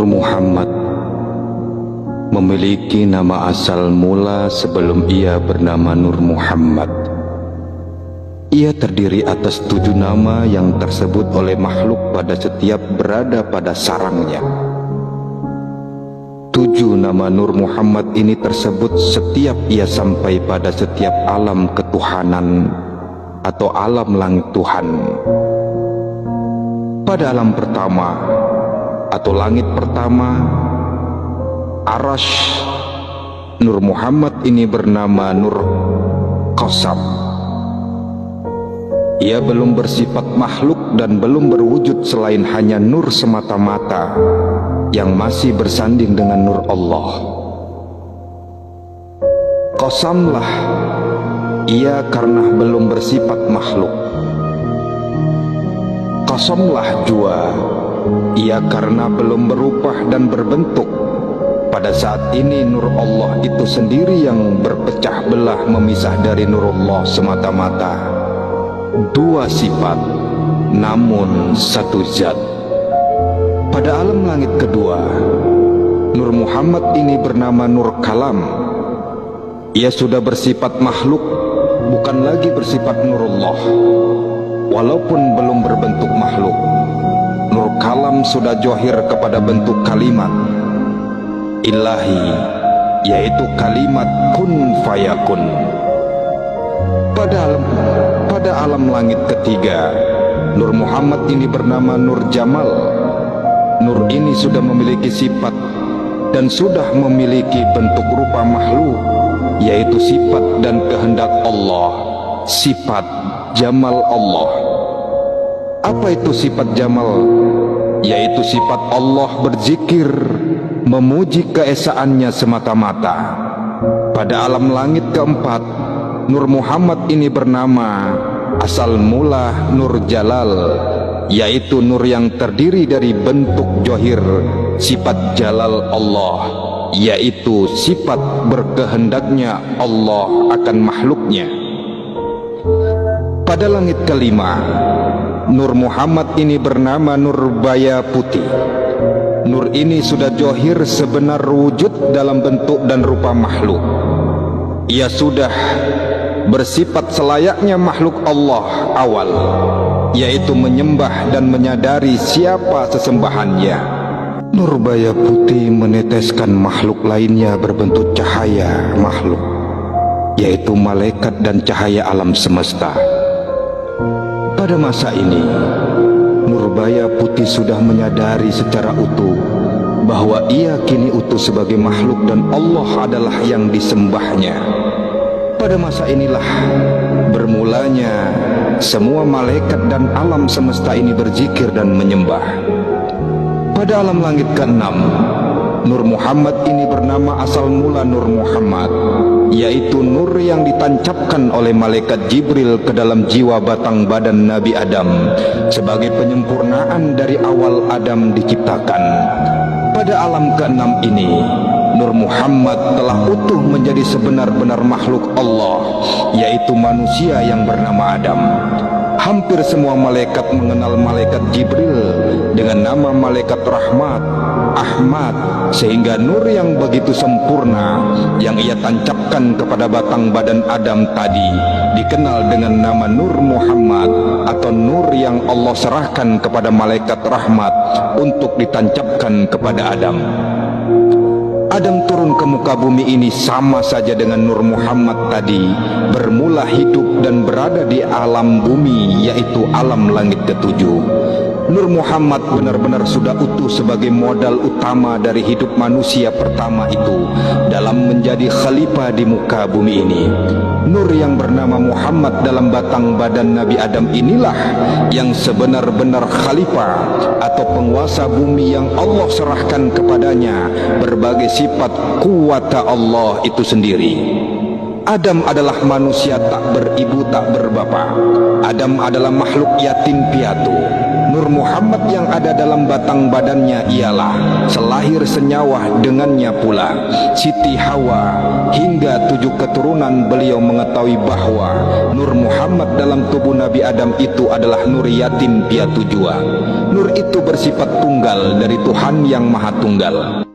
Muhammad memiliki nama asal mula sebelum ia bernama Nur Muhammad. Ia terdiri atas 7 nama yang tersebut oleh makhluk pada setiap berada pada sarangnya. 7 nama Nur Muhammad ini tersebut setiap ia sampai pada setiap alam ketuhanan atau alam langit Tuhan. Pada alam pertama atau langit pertama, Arash, Nur Muhammad ini bernama Nur Qasam. Ia belum bersifat makhluk dan belum berwujud selain hanya nur semata-mata yang masih bersanding dengan nur Allah. Qasamlah ia karena belum bersifat makhluk. Qasamlah jua ia karena belum berupah dan berbentuk. Pada saat ini nur Allah itu sendiri yang berpecah belah memisah dari nur Allah semata-mata. 2 sifat namun 1 zat. Pada alam langit kedua, Nur Muhammad ini bernama Nur Kalam. Ia sudah bersifat makhluk, bukan lagi bersifat Nurullah. Walaupun belum berbentuk makhluk, Nur Kalam sudah johir kepada bentuk kalimat ilahi, yaitu kalimat kun fayakun. Pada alam langit ketiga, Nur Muhammad ini bernama Nur Jamal. Nur ini sudah memiliki sifat dan sudah memiliki bentuk rupa makhluk, yaitu sifat dan kehendak Allah, sifat Jamal Allah. Apa itu sifat Jamal? Yaitu sifat Allah berzikir, memuji keesaannya semata-mata. Pada alam langit keempat, Nur Muhammad ini bernama asal mula Nur Jalal, yaitu nur yang terdiri dari bentuk johir sifat Jalal Allah, yaitu sifat berkehendaknya Allah akan makhluknya. Pada langit kelima, Nur Muhammad ini bernama Nur Baya Putih. Nur ini sudah johir sebenar wujud dalam bentuk dan rupa makhluk. Ia sudah bersifat selayaknya makhluk Allah awal, yaitu menyembah dan menyadari siapa sesembahannya. Nur Baya Putih meneteskan makhluk lainnya berbentuk cahaya makhluk, yaitu malaikat dan cahaya alam semesta. Pada masa ini, Nur Baya Putih sudah menyadari secara utuh bahwa ia kini utuh sebagai makhluk dan Allah adalah yang disembahnya. Pada masa inilah bermulanya semua malaikat dan alam semesta ini berzikir dan menyembah. Pada alam langit ke-6, Nur Muhammad ini bernama asal mula Nur Muhammad, yaitu nur yang ditancapkan oleh malaikat Jibril ke dalam jiwa batang badan Nabi Adam sebagai penyempurnaan dari awal Adam diciptakan. Pada alam ke-6 ini, Nur Muhammad telah utuh menjadi sebenar-benar makhluk Allah, yaitu manusia yang bernama Adam. Hampir semua malaikat mengenal malaikat Jibril dengan nama malaikat rahmat, Ahmad, sehingga nur yang begitu sempurna yang ia tancapkan kepada batang badan Adam tadi dikenal dengan nama Nur Muhammad, atau nur yang Allah serahkan kepada malaikat rahmat untuk ditancapkan kepada Adam. Adam turun ke muka bumi ini sama saja dengan Nur Muhammad tadi, bermula hidup dan berada di alam bumi, yaitu alam langit ke-7. Nur Muhammad benar-benar sudah utuh sebagai modal utama dari hidup manusia pertama itu dalam menjadi khalifah di muka bumi ini. Nur yang bernama Muhammad dalam batang badan Nabi Adam inilah yang sebenar-benar khalifah atau penguasa bumi yang Allah serahkan kepadanya berbagai sifat kuwata Allah itu sendiri. Adam adalah manusia tak beribu tak berbapa. Adam adalah makhluk yatim piatu. Nur Muhammad yang ada dalam batang badannya ialah selahir senyawa dengannya pula Siti Hawa, hingga 7 keturunan beliau mengetahui bahwa Nur Muhammad dalam tubuh Nabi Adam itu adalah nur yatim piatu jua. Nur itu bersifat tunggal dari Tuhan yang Maha Tunggal.